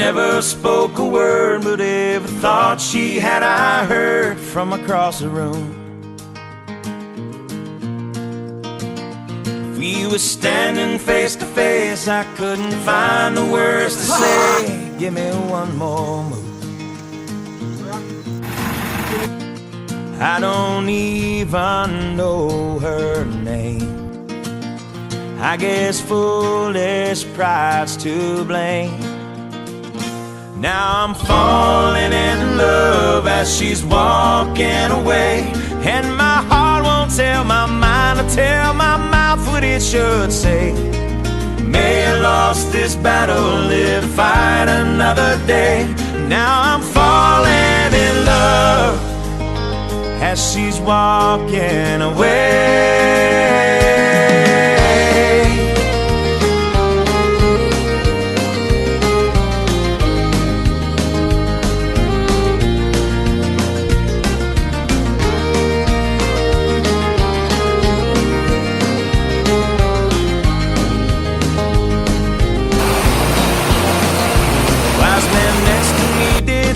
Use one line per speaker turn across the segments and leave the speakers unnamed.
never spoke a word, but every thought she had I heard from across the room. If we were standing face to face, I couldn't find the words to say. Give me one more move. I don't even know her name. I guess foolish pride's to blame. Now I'm falling in love as she's walking away, and my heart won't tell my mind or tell my mouth what it should say. May have lost this battle, live to fight another day. Now I'm falling in love as she's walking away.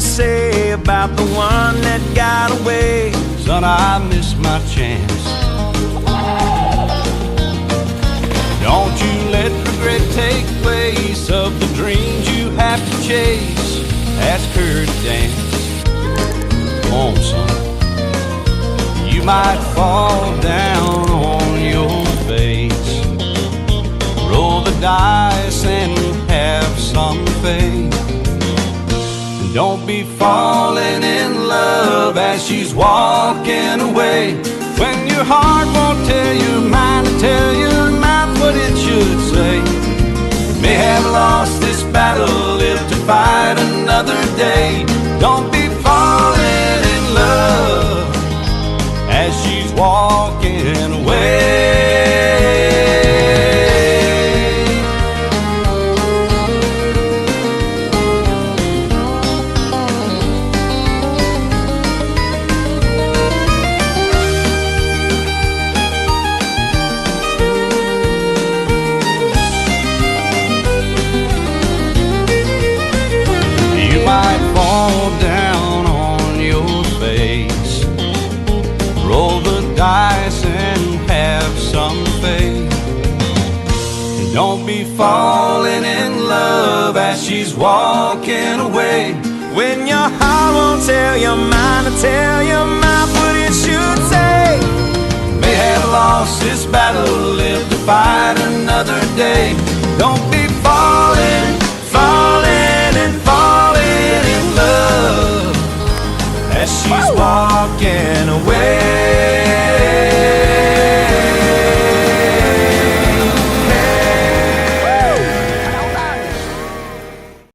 Say about the one that got away,
son, I missed my chance. Don't you let regret take place of the dreams you have to chase. Ask her to dance. Come on, son. You might fall down on your face. Roll the dice and have some faith. Don't be falling in love as she's walking away, when your heart won't tell your mind to tell your mouth what it should say. May have lost this battle, live to fight another day. Don't be falling in love as she's walking away. Down on your face, roll the dice and have some faith. Don't be falling in love as she's walking away, when your heart won't tell your mind to tell your mouth what it should say. May have lost this battle, live to fight another day.